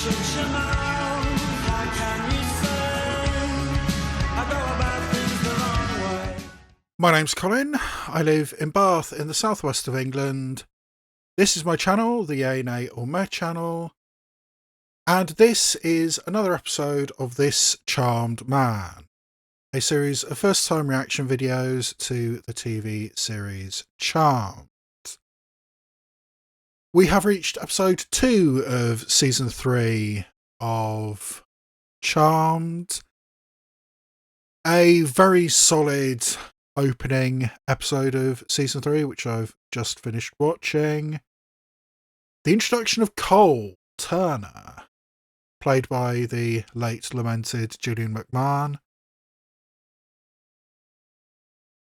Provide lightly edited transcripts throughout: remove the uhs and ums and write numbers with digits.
shut your mouth. How can you say I go about things the wrong way? My name's Colin. I live in Bath in the southwest of England. This is my channel, the Yay Nay or Meh channel. And this is another episode of This Charmed Man, a series of first-time reaction videos to the TV series Charmed. We have reached episode 2 of season 3 of Charmed. A very solid opening episode of season 3, which I've just finished watching. The introduction of Cole Turner, played by the late lamented Julian McMahon.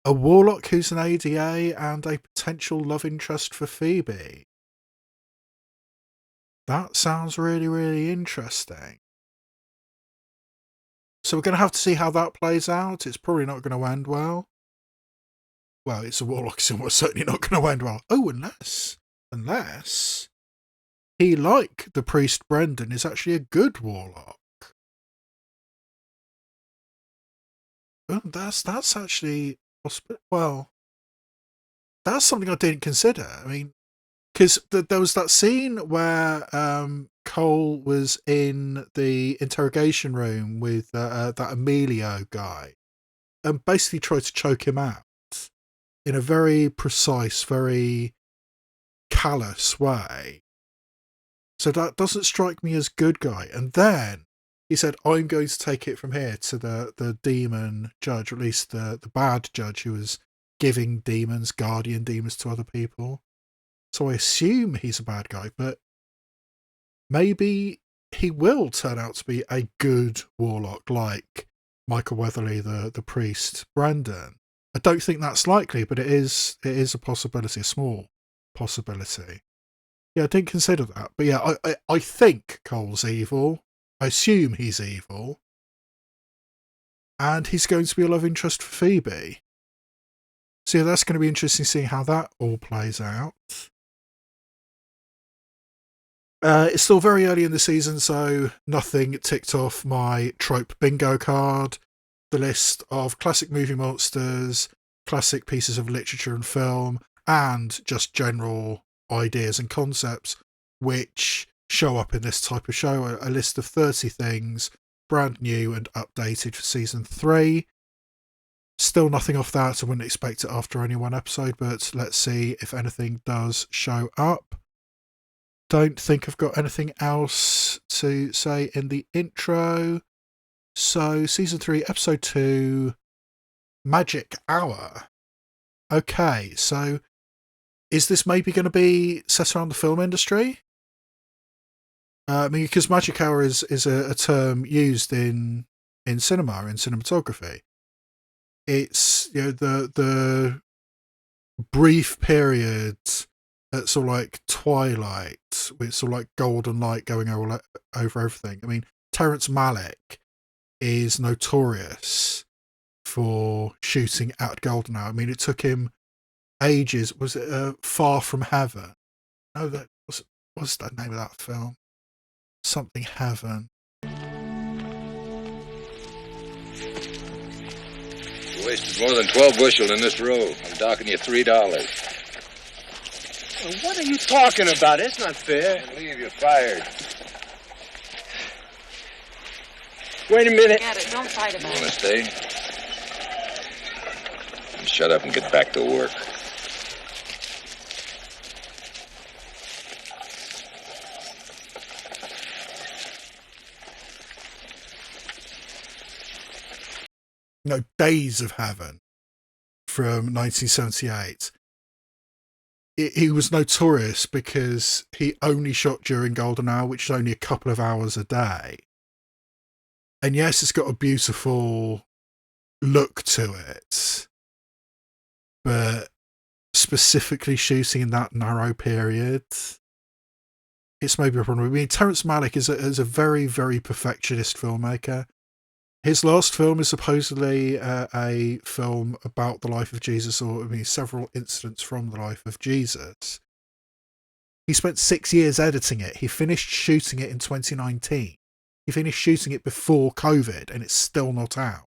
A warlock who's an ADA and a potential love interest for Phoebe. That sounds really, really interesting. So we're going to have to see how that plays out. It's probably not going to end well. Well, it's a warlock, so it's certainly not going to end well. Oh, unless he, like the priest Brendan, is actually a good warlock. Well, that's actually, well, that's something I didn't consider. I mean, because there was that scene where Cole was in the interrogation room with that Emilio guy and basically tried to choke him out in a very precise, very callous way. So that doesn't strike me as good guy. And then he said, I'm going to take it from here to the demon judge, or at least the bad judge who was giving demons, guardian demons to other people. So I assume he's a bad guy, but maybe he will turn out to be a good warlock like Michael Weatherly, the priest Brendan. I don't think that's likely, but it is a possibility, a small possibility. Yeah, I didn't consider that. But yeah, I think Cole's evil. I assume he's evil. And he's going to be a love interest for Phoebe. So yeah, that's going to be interesting seeing how that all plays out. It's still very early in the season, so nothing ticked off my trope bingo card. The list of classic movie monsters, classic pieces of literature and film, and just general ideas and concepts which show up in this type of show. A list of 30 things, brand new and updated for season 3. Still nothing off that. I wouldn't expect it after only one episode, but let's see if anything does show up. Don't think I've got anything else to say in the intro. So, season 3, episode 2, Magic Hour. Okay, so is this maybe going to be set around the film industry? I mean, because Magic Hour is a term used in cinema, in cinematography. It's, you know, the brief period at sort of like twilight, with sort of like golden light going over everything. I mean, Terrence Malick is notorious for shooting at golden hour. I mean, it took him ages. Was it Far From Heaven? No, that what's the name of that film? Something Heaven. You wasted more than 12 bushel in this row. I'm docking you $3. What are you talking about? It's not fair. Leave, you're fired. Wait a minute. Get it. Don't fight You about want to it. stay? Then shut up and get back to work. No, Days of Heaven from 1978. He was notorious because he only shot during golden hour, which is only a couple of hours a day. And yes, it's got a beautiful look to it, but specifically shooting in that narrow period, it's maybe a problem. I mean, Terrence Malick is a very, very perfectionist filmmaker. His last film is supposedly a film about the life of Jesus, or I mean, several incidents from the life of Jesus. He spent 6 years editing it. He finished shooting it in 2019. He finished shooting it before COVID, and it's still not out.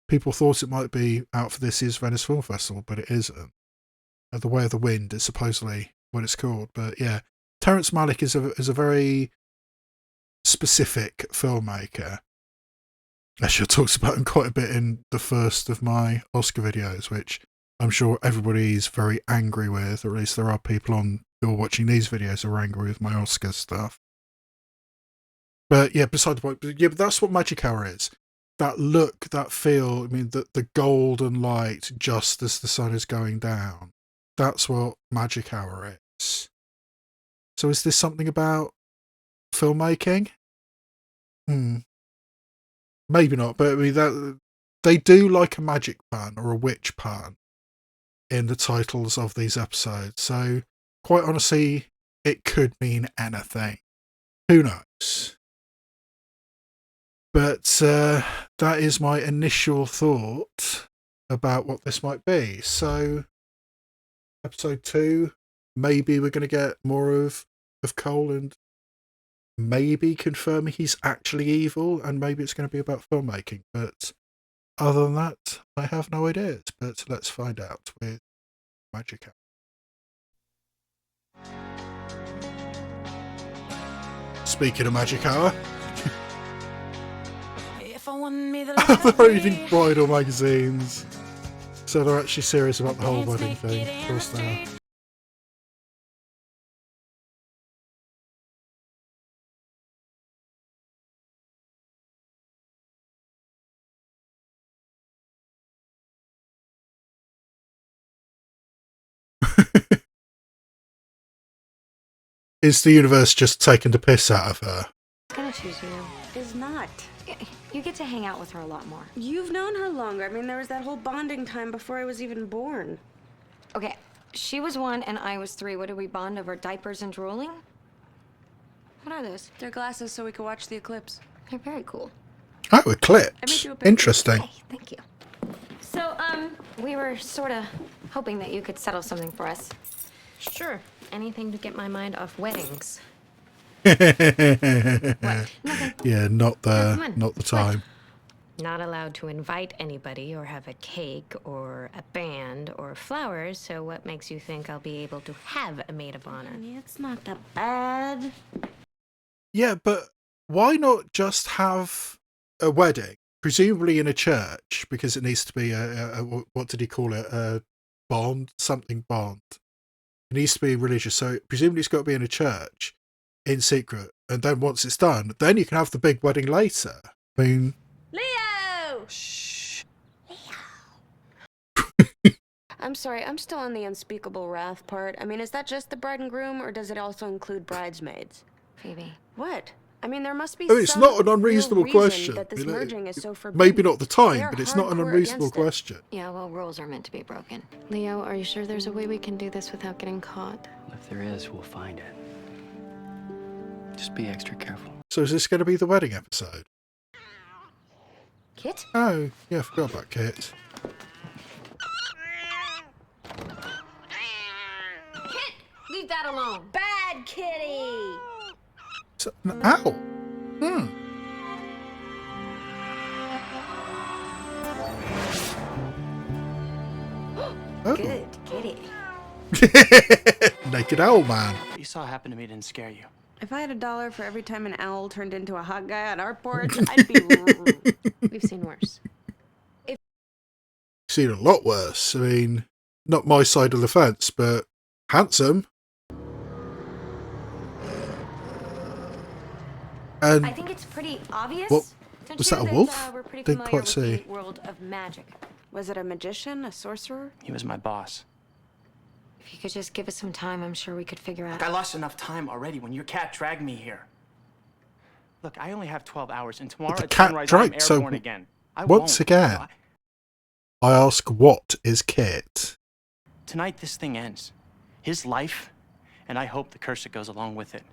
People thought it might be out for this year's Venice Film Festival, but it isn't. The Way of the Wind is supposedly what it's called. But yeah, Terrence Malick is a very specific filmmaker. Actually, I talked about him quite a bit in the first of my Oscar videos, which I'm sure everybody's very angry with, or at least there are people on who are watching these videos who are angry with my Oscar stuff. But yeah, beside the point, yeah, but that's what Magic Hour is. That look, that feel, I mean, the golden light just as the sun is going down. That's what Magic Hour is. So is this something about filmmaking? Maybe not, but I mean, that they do like a magic pun or a witch pun in the titles of these episodes. So quite honestly, it could mean anything. Who knows? But that is my initial thought about what this might be. So, episode 2, maybe we're going to get more of Cole and maybe confirming he's actually evil, and maybe it's going to be about filmmaking. But other than that, I have no ideas. But let's find out with Magic Hour. Speaking of Magic Hour, they're reading bridal magazines, so they're actually serious about the whole wedding thing. Of course they are. Is the universe just taking the piss out of her? It's gonna choose you. Is not. You get to hang out with her a lot more. You've known her longer. I mean, there was that whole bonding time before I was even born. Okay, she was 1 and I was 3. What did we bond over? Diapers and drooling? What are those? They're glasses so we could watch the eclipse. They're very cool. Oh, I eclipse. made you a picture. Interesting. Hey, thank you. So, we were sort of hoping that you could settle something for us. Sure. Anything to get my mind off weddings. What? Nothing. Yeah, not come on. the time. Not allowed to invite anybody or have a cake or a band or flowers, so what makes you think I'll be able to have a maid of honor? It's not that bad. Yeah, but why not just have a wedding, presumably in a church, because it needs to be a what did he call it? A bond, something bond. It needs to be religious, so presumably it's got to be in a church, in secret, and then once it's done, then you can have the big wedding later. I mean, Leo! Shh. Leo. I'm sorry, I'm still on the unspeakable wrath part. I mean, is that just the bride and groom, or does it also include bridesmaids? Phoebe. What? I mean, there must be it's some not an unreasonable real reason question. that this merging is so forbidden. Maybe not the time, They're but it's not an hardcore unreasonable against it. question. Yeah, well, rules are meant to be broken. Leo, are you sure there's a way we can do this without getting caught? If there is, we'll find it. Just be extra careful. So is this going to be the wedding episode? Kit? Oh, yeah, I forgot about Kit. Kit! Leave that alone. Bad kitty! So, ow! Oh. Good kitty. Naked owl man. What you saw happen to me didn't scare you. If I had $1 for every time an owl turned into a hot guy on our porch, I'd be... We've seen worse. Seen a lot worse. I mean, not my side of the fence, but handsome. And I think it's pretty obvious. What? Don't Was you, that a wolf? We're pretty Didn't familiar quite with see. the world of magic. Was it a magician, a sorcerer? He was my boss. If you could just give us some time, I'm sure we could figure out. Look, I lost enough time already when your cat dragged me here. Look, I only have 12 hours, and tomorrow the at cat sunrise I'm dragged, so airborne again. I once won't. again, I ask, what is Kit? Tonight, this thing ends. His life, and I hope the curse that goes along with it.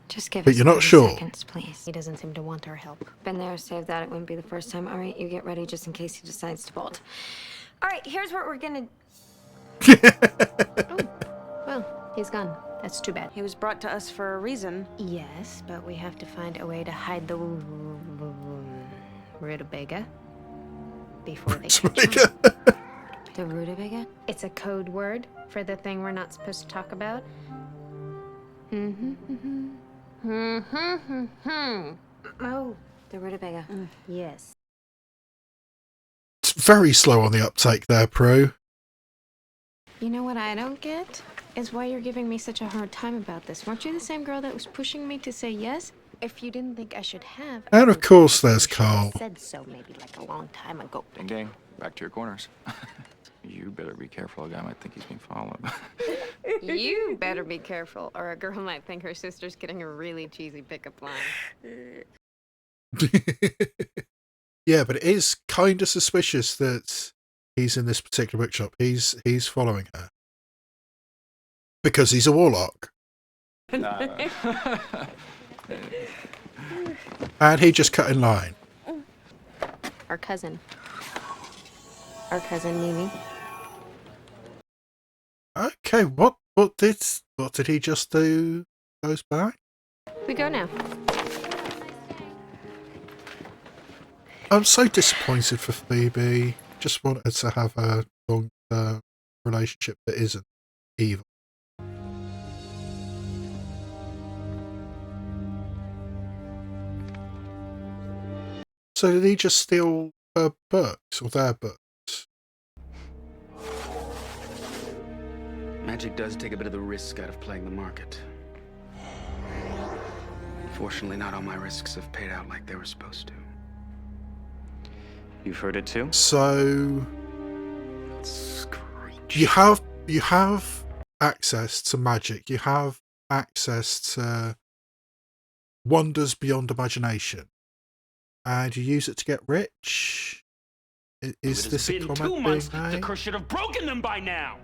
Just give But us you're not 30 sure. seconds, please. He doesn't seem to want our help. Been there, saved that. It wouldn't be the first time. All right, you get ready just in case he decides to bolt. All right, here's what we're gonna... Oh, well, He's gone. That's too bad. He was brought to us for a reason. Yes, but we have to find a way to hide the rutabaga before they catch on. The rutabaga? It's a code word for the thing we're not supposed to talk about. Oh, The rutabaga. yes. It's very slow on the uptake there, Prue. You know what I don't get? Is why you're giving me such a hard time about this. Weren't you the same girl that was pushing me to say yes? If you didn't think I should have... And of course there's you should have Carl. said so maybe like a long time ago. Ding ding, back to your corners. You better be careful, a guy might think he's being followed. You better be careful, or a girl might think her sister's getting a really cheesy pickup line. Yeah, but it is kind of suspicious that he's in this particular bookshop. He's following her. Because he's a warlock. And he just cut in line. Our cousin. Our cousin Mimi. Okay, what did he just do? Goes back? We go now. I'm so disappointed for Phoebe. Just wanted to have a long relationship that isn't evil. So did he just steal her books or their books? Magic does take a bit of the risk out of playing the market. Unfortunately, not all my risks have paid out like they were supposed to. You've heard it too? So Screech. you have access to magic. You have access to wonders beyond imagination, and you use it to get rich. Is this a comment being made? The curse should have broken them by now.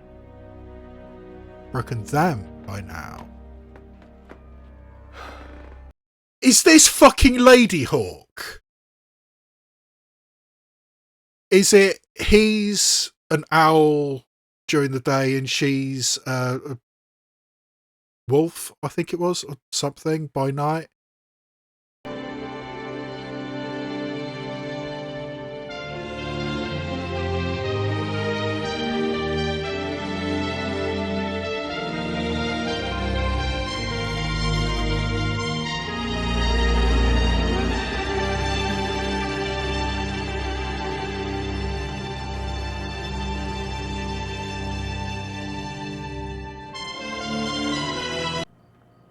Broken them by now. Is this fucking Lady Hawk? Is it he's an owl during the day and she's a wolf, I think it was, or something, by night?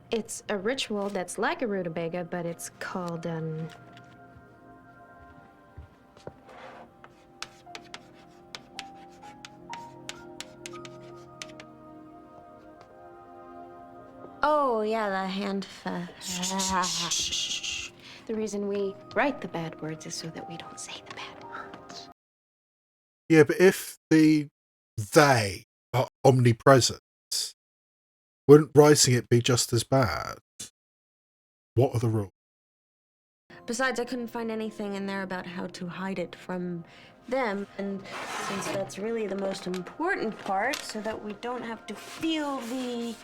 It's a ritual that's like a rutabaga, but it's called, Oh, yeah, the hand the reason we write the bad words is so that we don't say the bad words. Yeah, but if they are omnipresent, wouldn't writing it be just as bad? What are the rules? Besides, I couldn't find anything in there about how to hide it from them. And since that's really the most important part, so that we don't have to feel the,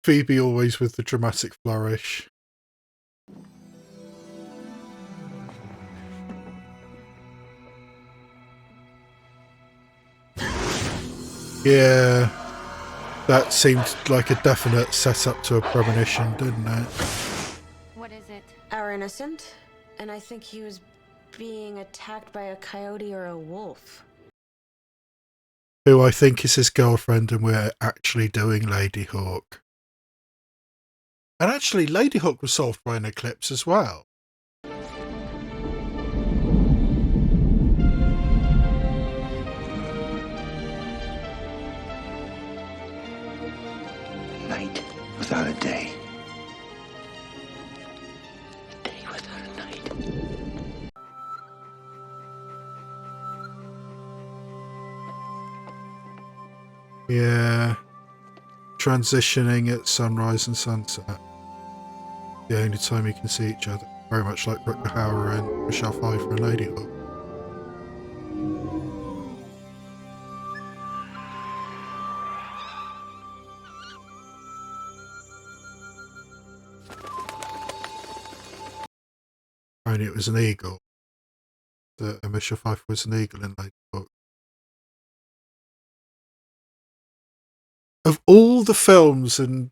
Phoebe always with the dramatic flourish. Yeah, that seemed like a definite setup to a premonition, didn't it? What is it? our innocent. And I think he was being attacked by a coyote or a wolf. Who I think is his girlfriend, and we're actually doing Lady Hawk. And actually, Lady Hawk was solved by an eclipse as well. Night without a day. A day without a night. Yeah. Transitioning at sunrise and sunset. The only time you can see each other. very much like Rutger Hauer and Michelle Pfeiffer and Lady Hawk. Only it was an eagle. Michelle Pfeiffer was an eagle in Lady Hawk. Of all the films and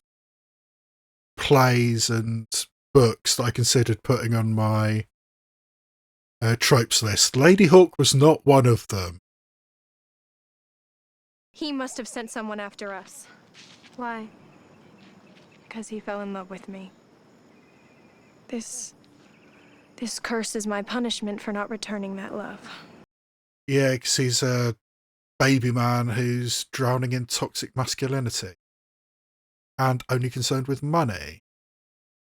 plays and books that I considered putting on my tropes list, Lady Hawk was not one of them. He must have sent someone after us. Why? Because he fell in love with me. This curse is my punishment for not returning that love. Yeah, because he's a baby man who's drowning in toxic masculinity and only concerned with money,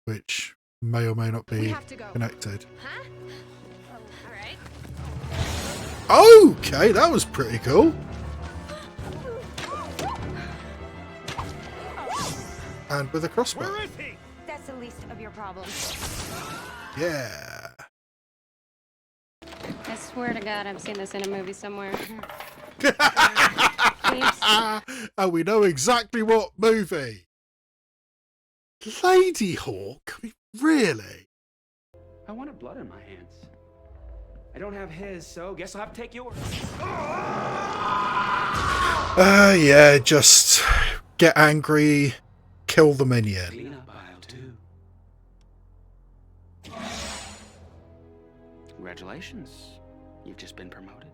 which may or may not be connected. Huh? Oh, all right. Okay, that was pretty cool. And with a crossbow. Where is he? That's the least of your problems. Yeah. I swear to God, I've seen this in a movie somewhere. And we know exactly what movie. Lady Hawk? I mean, really? I wanted blood in my hands. I don't have his, so guess I'll have to take yours. Yeah, just get angry, kill the minion. Clean up aisle 2. Congratulations. You've just been promoted.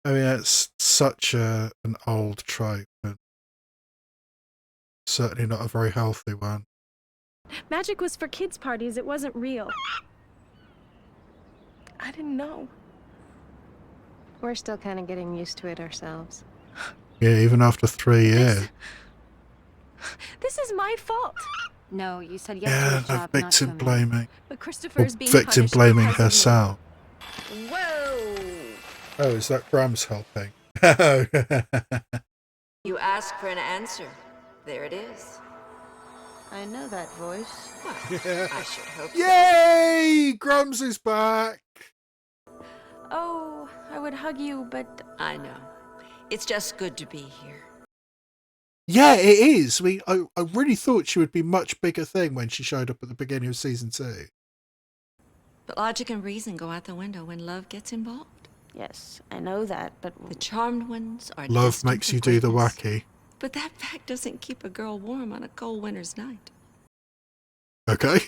I mean, it's such an old trope, and certainly not a very healthy one. Magic was for kids' parties. It wasn't real. I didn't know. We're still kind of getting used to it ourselves. Yeah, even after 3 years. This is my fault. No, you said yes Yeah, to your the job, not victim to me. blaming. But Or Christopher's being victim punished blaming because of me. herself. Whoa! Oh, is that Grams helping? You ask for an answer. There it is. I know that voice. Well, I should hope so. Yay! Grams is back! Oh, I would hug you, but I know. It's just good to be here. Yeah, it is. I really thought she would be a much bigger thing when she showed up at the beginning of season 2. But logic and reason go out the window when love gets involved. yes, I know that, but The charmed ones are Love destined makes for you do the greatness. wacky. But that fact doesn't keep a girl warm on a cold winter's night. Okay.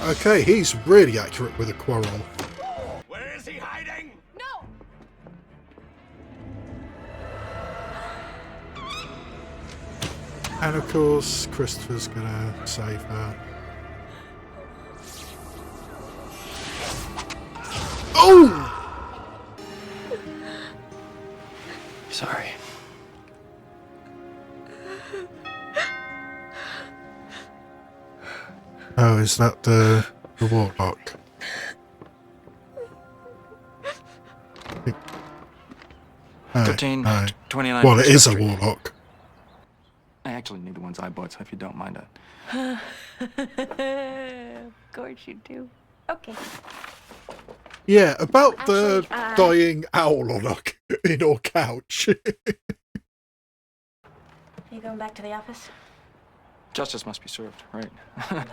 Okay, he's really accurate with a quarrel. Where is he hiding? No! And of course, Christopher's gonna save her. Oh! Sorry. Oh, is that the warlock? No, 15, no. 29. Well, it is a Street. warlock. I actually need the ones I bought, so if you don't mind it. of course you do. Okay. Yeah, about the Actually, dying owl on in our couch. Are you going back to the office? Justice must be served, right? Oh,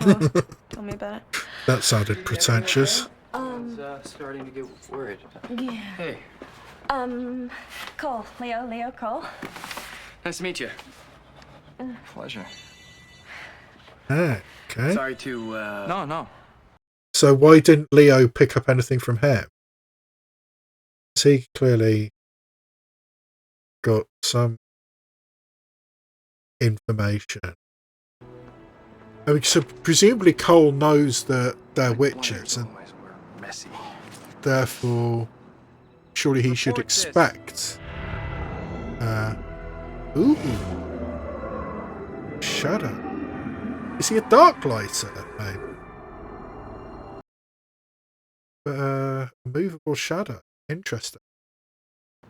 tell me about it. That sounded pretentious. Starting to get worried. Yeah. Hey. Cole. Leo, Cole. Nice to meet you. Pleasure. Okay. Sorry to, No. So why didn't Leo pick up anything from him? 'Cause he clearly got some information. I mean, so presumably Cole knows that they're witches, and Always were messy. therefore, surely he should Report this. expect. Ooh, Shadow. Is he a dark lighter? Maybe. A movable shadow. Interesting.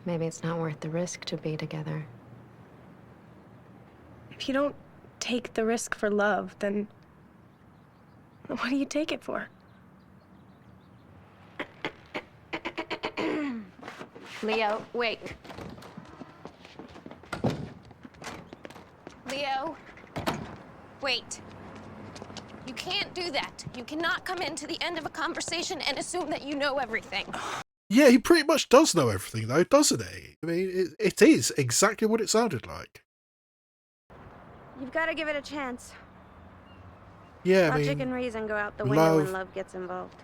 Maybe it's not worth the risk to be together. If you don't take the risk for love, then what do you take it for? Leo, wait. Leo, wait. You can't do that. You cannot come into the end of a conversation and assume that you know everything. Yeah, he pretty much does know everything, though, doesn't he? I mean, it is exactly what it sounded like. You've got to give it a chance. Yeah, I Logic mean, and reason go out the window when love. love gets involved.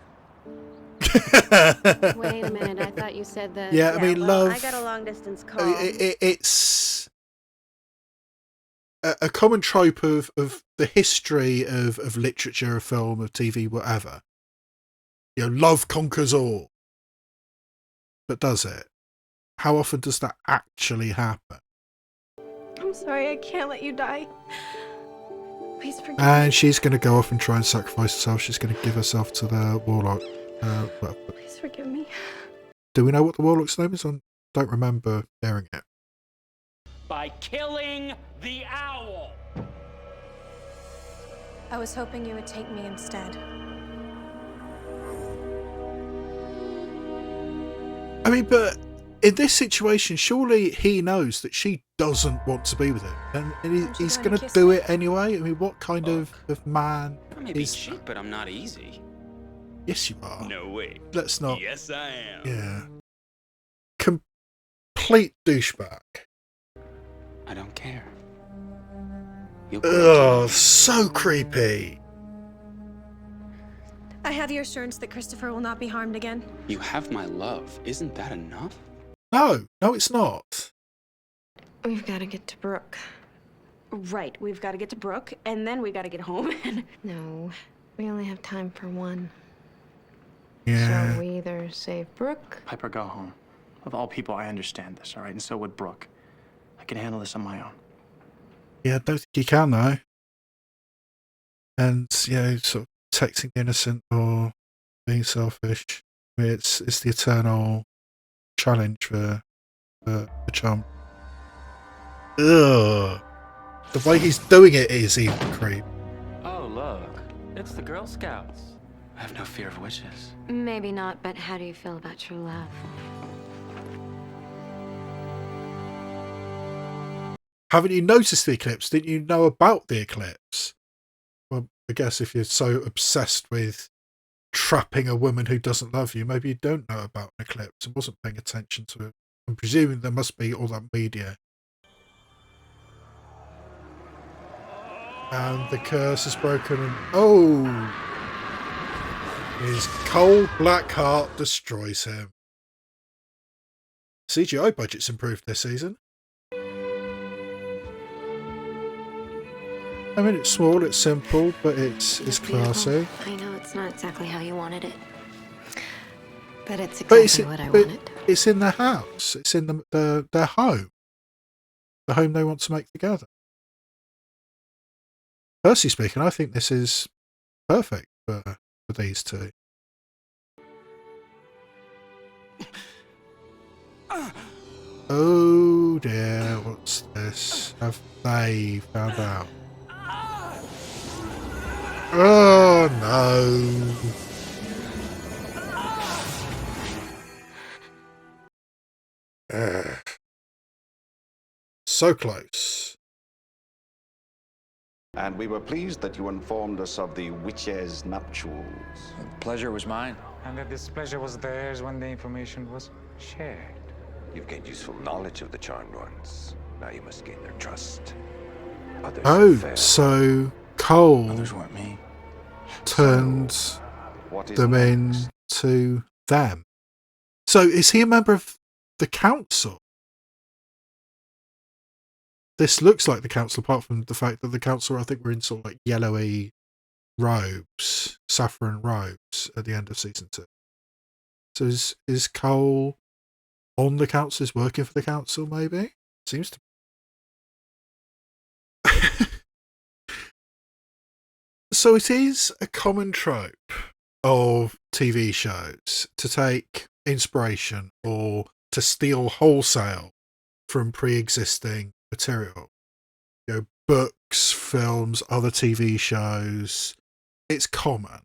Wait a minute, I thought you said that. Yeah, I mean, well, love. I got a long distance call. It's a common trope of the history of literature, of film, of TV, whatever. You know, love conquers all. But does it? How often does that actually happen? I'm sorry, I can't let you die. Please forgive me. And she's going to go off and try and sacrifice herself. She's going to give herself to the warlock. Please forgive me. Do we know what the warlock's name is? I don't remember hearing it. By killing the owl. I was hoping you would take me instead. I mean, but in this situation, surely he knows that she doesn't want to be with him, and he's going to do it anyway. I mean, what kind of man I may be is cheap, but I'm not easy. Yes, you are. No way. Let's not. Yes, I am. Yeah. Complete douchebag. I don't care. Oh, so creepy. I have your assurance that Christopher will not be harmed again. You have my love. Isn't that enough? No, it's not. We've got to get to Brooke. Right, we've got to get to Brooke, and then we got to get home. No, we only have time for one. Yeah. Shall we either save Brooke? Piper, go home. Of all people, I understand this, all right? And so would Brooke. I can handle this on my own. Yeah, I don't think you can, though. And, you know, sort of protecting the innocent or being selfish. I mean, it's the eternal challenge for Chump. Ugh. The way he's doing it is even creep. Oh, look. It's the Girl Scouts. I have no fear of witches. Maybe not, but how do you feel about true love? Haven't you noticed the eclipse? Didn't you know about the eclipse? Well, I guess if you're so obsessed with trapping a woman who doesn't love you, maybe you don't know about an eclipse and wasn't paying attention to it. I'm presuming there must be all that media. And the curse is broken and oh! His cold black heart destroys him. CGI budget's improved this season. I mean, it's small, it's simple, but it's classy. I know it's not exactly how you wanted it, but it's exactly what I wanted. It's in their house. It's in their home. The home they want to make together. Personally speaking, I think this is perfect for these two. Oh dear, what's this? Have they found out? Oh no. So close. And we were pleased that you informed us of the witch's nuptials. The pleasure was mine. And that this pleasure was theirs when the information was shared. You've gained useful knowledge of the Charmed Ones. Now you must gain their trust. Others Oh, have failed. so Cole Others weren't me. turned What is them next? into them. So is he a member of the council? This looks like the council, apart from the fact that the council, I think, were in sort of like yellowy robes, saffron robes at the end of season 2. So is Cole on the council, is working for the council, maybe? Seems to. So it is a common trope of TV shows to take inspiration or to steal wholesale from pre-existing material. You know, books, films, other TV shows. It's common,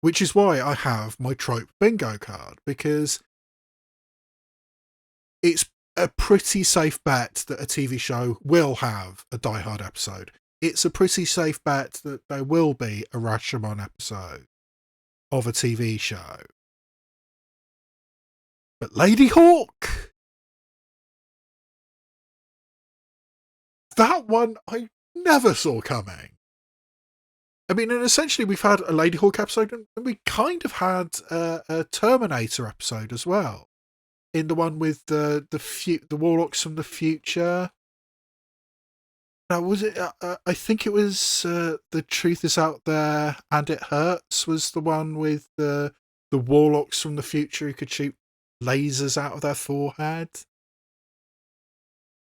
which is why I have my trope bingo card, because it's a pretty safe bet that a TV show will have a Die Hard episode. It's a pretty safe bet that there will be a Rashomon episode of a TV show. But Lady Hawk, that one I never saw coming. I mean, and essentially we've had a Lady Hawk episode, and we kind of had a Terminator episode as well. In the one with the warlocks from the future. Now, was it? I think it was The Truth Is Out There and It Hurts was the one with the warlocks from the future who could shoot lasers out of their forehead.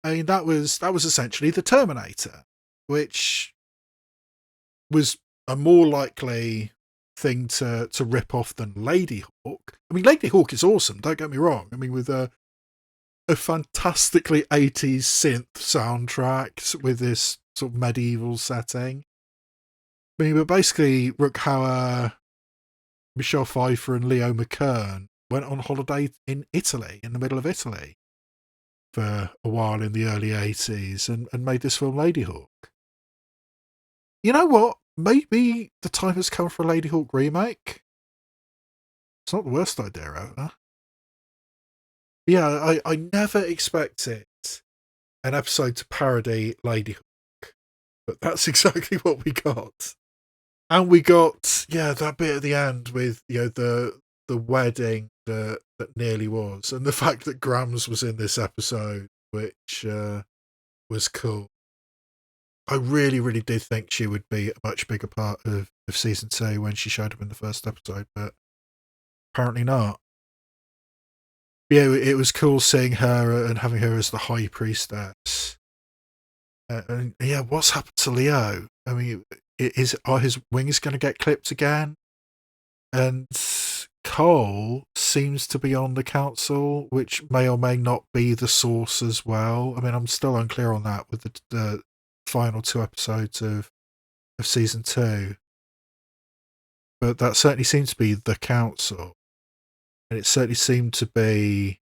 I mean, that was essentially the Terminator, which was a more likely thing to rip off than Lady Hawk. I mean, Lady Hawk is awesome, don't get me wrong. I mean, with a fantastically 80s synth soundtrack with this sort of medieval setting. I mean, but basically, Rutger Hauer, Michelle Pfeiffer and Leo McKern went on holiday in Italy, in the middle of Italy, for a while in the early 80s and made this film Lady Hawk. You know what? Maybe the time has come for a Lady Hawk remake. It's not the worst idea ever. Yeah, I never expected an episode to parody Lady Hawk, but that's exactly what we got. And we got, that bit at the end with, the wedding that nearly was, and the fact that Grams was in this episode, which was cool. I really, really did think she would be a much bigger part of season 2 when she showed up in the first episode, but apparently not. Yeah, it was cool seeing her and having her as the High Priestess. And yeah, what's happened to Leo? I mean, are his wings going to get clipped again? And Cole seems to be on the council, which may or may not be the source as well. I mean, I'm still unclear on that with the final 2 episodes of season 2. But that certainly seems to be the council. And it certainly seemed to be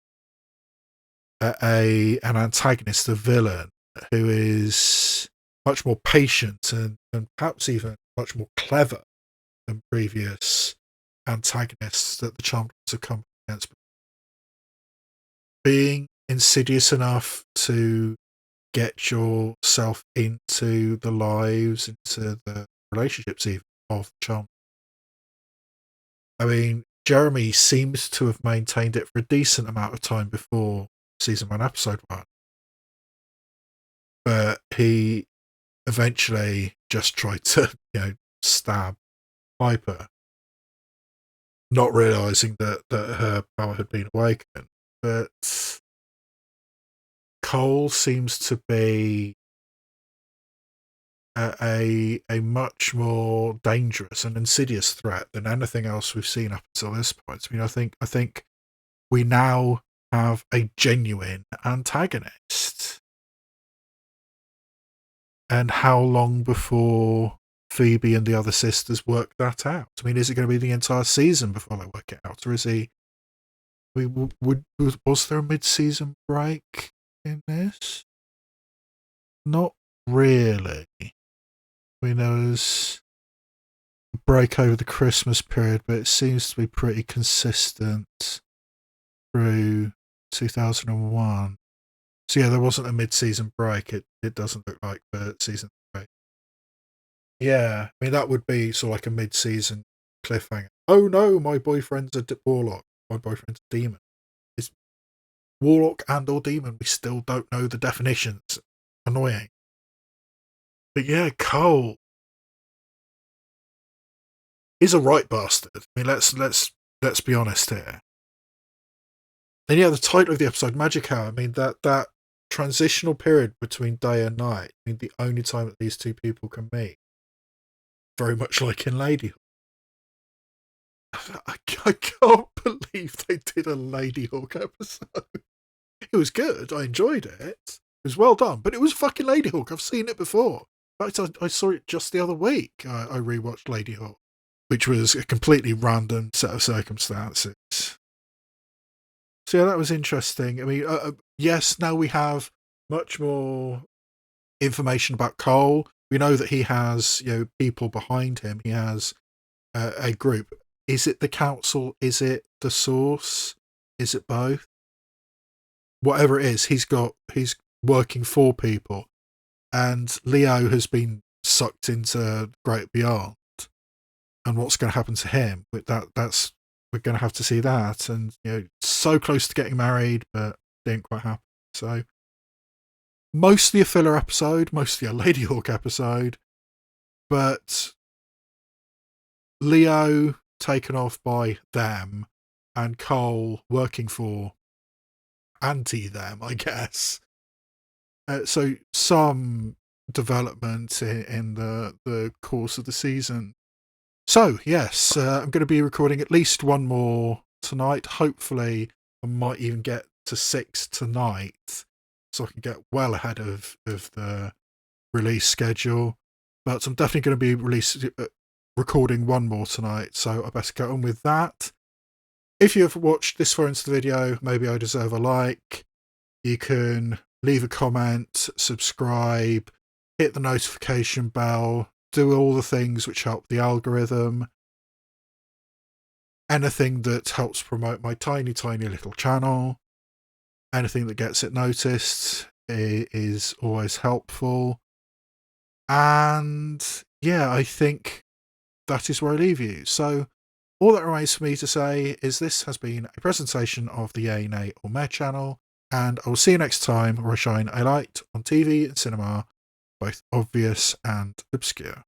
an antagonist, a villain, who is much more patient and perhaps even much more clever than previous antagonists that the Charmed Ones have come against. Being insidious enough to get yourself into the lives, into the relationships even of the Charmed. I mean, Jeremy seems to have maintained it for a decent amount of time before season 1, episode 1. But he eventually just tried to, stab Piper, not realizing that her power had been awakened. But Cole seems to be a much more dangerous and insidious threat than anything else we've seen up until this point. I mean, I think we now have a genuine antagonist. And how long before Phoebe and the other sisters work that out? I mean, is it going to be the entire season before they work it out, or is he? I mean, was there a mid-season break in this? Not really. I mean, there was a break over the Christmas period, but it seems to be pretty consistent through 2001. So yeah, there wasn't a mid-season break. It doesn't look like for season 3. Yeah, I mean, that would be sort of like a mid-season cliffhanger. Oh no, my boyfriend's a warlock. My boyfriend's a demon. It's warlock and or demon. We still don't know the definitions. Annoying. But yeah, Cole is a right bastard. I mean, let's be honest here. And yeah, the title of the episode, Magic Hour. I mean, that transitional period between day and night. I mean, the only time that these two people can meet. Very much like in Lady I can't believe they did a Lady Hawk episode. It was good. I enjoyed it. It was well done, but it was fucking Lady Hawk. I've seen it before. In fact, I saw it just the other week. I rewatched Lady Hawk, which was a completely random set of circumstances. So yeah, that was interesting. I mean, yes, now we have much more information about Cole. We know that he has, people behind him. He has a group. Is it the council? Is it the source? Is it both? Whatever it is, he's working for people, and Leo has been sucked into Great Beyond. And what's going to happen to him? We're going to have to see that. And so close to getting married, but didn't quite happen. So mostly a filler episode, mostly a Lady Hawk episode, but Leo taken off by them and Cole working for anti-them, I guess. So some development in the course of the season. So yes, I'm going to be recording at least one more tonight. Hopefully I might even get to 6 tonight, so I can get well ahead of the release schedule. But I'm definitely going to be recording one more tonight, so I better get on with that. If you have watched this far into the video, maybe I deserve a like. You can leave a comment, subscribe, hit the notification bell, do all the things which help the algorithm. Anything that helps promote my tiny, tiny little channel. Anything that gets it noticed is always helpful. And yeah, I think that is where I leave you. So all that remains for me to say is this has been a presentation of the Yay, Nay or Meh channel, and I will see you next time where I shine a light on TV and cinema, both obvious and obscure.